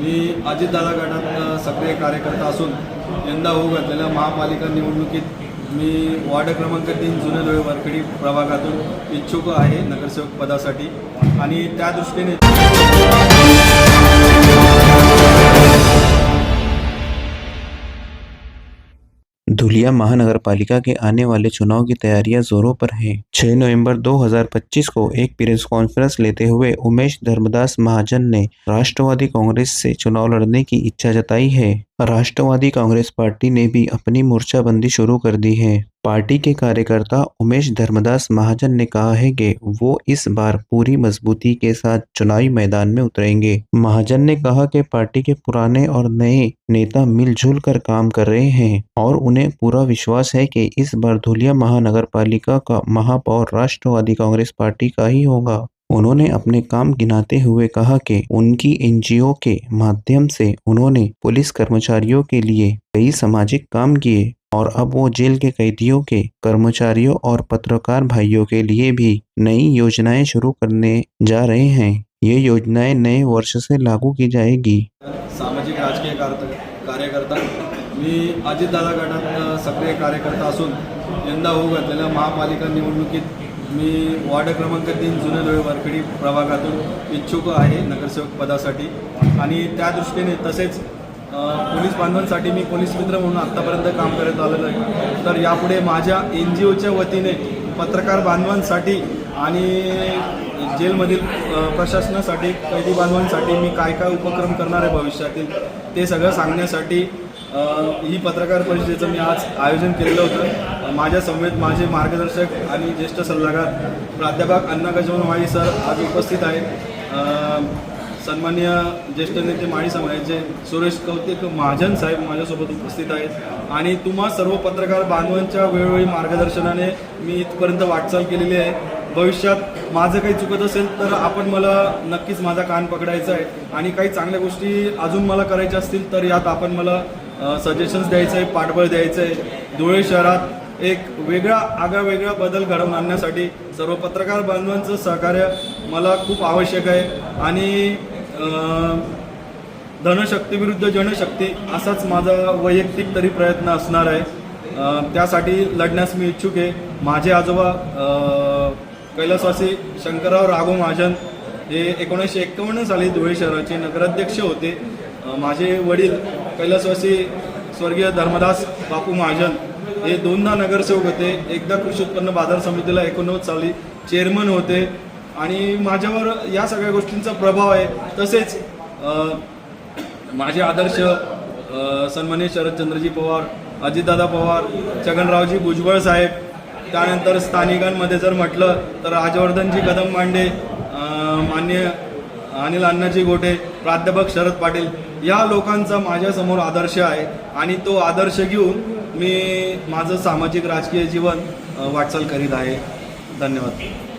मी अजितदादा गटात सक्रिय कार्यकर्ता असून यंदा होऊ घातलेल्या महापालिका निवडणुकीत मी वार्ड क्रमांक 3 जुने लोहे वरखेडी प्रभागातून इच्छुक आहे नगरसेवक पदासाठी आणि त्या दृष्टीने धुलिया महानगरपालिका के आने वाले चुनाव की तैयारियां जोरों पर हैं। 6 नवंबर 2025 को एक प्रेस कॉन्फ्रेंस लेते हुए उमेश धर्मदास महाजन ने राष्ट्रवादी कांग्रेस से चुनाव लड़ने की इच्छा जताई है। राष्ट्रवादी कांग्रेस पार्टी ने भी अपनी मोर्चाबंदी शुरू कर दी है। पार्टी के कार्यकर्ता उमेश धर्मदास महाजन ने कहा है कि वो इस बार पूरी मजबूती के साथ चुनावी मैदान में उतरेंगे। महाजन ने कहा कि पार्टी के पुराने और नए नेता मिलजुल कर काम कर रहे हैं और उन्हें पूरा विश्वास है कि इस बार धुलिया महानगर पालिका का महापौर राष्ट्रवादी कांग्रेस पार्टी का ही होगा। उन्होंने अपने काम गिनाते हुए कहा कि उनकी एनजीओ के माध्यम से उन्होंने पुलिस कर्मचारियों के लिए कई सामाजिक काम किए और अब वो जेल के कैदियों के कर्मचारियों और पत्रकार भाइयों के लिए भी नई योजनाएं शुरू करने जा रहे हैं। ये योजनाएं नए वर्ष से लागू की जाएगी। सामाजिक राजकीय कार्यकर्ता मी अजितदादा गटात सक्रिय कार्यकर्ता असून यंदा होऊ घातलेल्या महापालिका निवडणुकीत मी वार्ड क्रमांक 3 जुने लोहे वरखेडी प्रभागातून इच्छुक आहे नगरसेवक पदासाठी आणि त्या दृष्टीने तसेच पोलीस बांधवांसाठी मी पोलीस मित्र म्हणून आत्तापर्यंत काम करत आलेलो आहे। तर यापुढे माझ्या एनजीओच्या वतीने पत्रकार बांधवांसाठी आणि जेलमधील प्रशासनासाठी कैदी बांधवांसाठी मी काय काय उपक्रम करणार आहे भविष्यातील ते सगळं सांगण्यासाठी ही पत्रकार परिषदेचं मी आज आयोजन केलेलं होतं। माझ्या समवेत माझे मार्गदर्शक आणि ज्येष्ठ सल्लागार प्राध्यापक अण्णा गजानन माळी सर आज उपस्थित आहेत। सन्माननीय ज्येष्ठ नेते माळी समाजाचे सुरेश कौतिक महाजन साहेब माझ्यासोबत उपस्थित आहेत आणि तुम्हा सर्व पत्रकार बांधवांच्या वेळोवेळी मार्गदर्शनाने मी इथपर्यंत वाटचाल केलेली आहे। भविष्यात माझं काही चुकत असेल तर आपण मला नक्कीच माझा कान पकडायचा आहे आणि काही चांगल्या गोष्टी अजून मला करायच्या असतील तर यात आपण मला सजेशन्स द्यायचं आहे, पाठबळ द्यायचं आहे। धुळे शहरात एक वेगळा बदल घडवून आणण्यासाठी सर्व पत्रकार बांधवांचं सहकार्य मला खूप आवश्यक आहे आणि धनशक्ती विरुद्ध जनशक्ती असाच माझा वैयक्तिक तरी प्रयत्न असणार आहे। त्यासाठी लढण्यास मी इच्छुक आहे। माझे आजोबा कैलासवासी शंकरराव राघव महाजन हे 1951 साली धुळे शहराचे नगराध्यक्ष होते। माझे वडील कैलासवासी स्वर्गीय धर्मदास बापू महाजन हे दोनदा नगरसेवक होते। एकदा कृषी उत्पन्न बाजार समितीला 89 साली चेअरमन होते आणि माझ्यावर या सगळ्या गोष्टींचा प्रभाव आहे। तसेच माझे आदर्श सन्माननीय शरदचंद्रजी पवार, अजितदादा पवार, छगनरावजी भुजबळ साहेब, त्यानंतर स्थानिकांमध्ये जर म्हटलं तर राजवर्धनजी कदम मांडे, माननीय अनिल अण्णाजी गोटे, प्राध्यापक शरद पाटील या लोकांचा माझ्यासमोर आदर्श आहे आणि तो आदर्श घेऊन मी माझं सामाजिक राजकीय जीवन वाटचाल करीत आहे। धन्यवाद।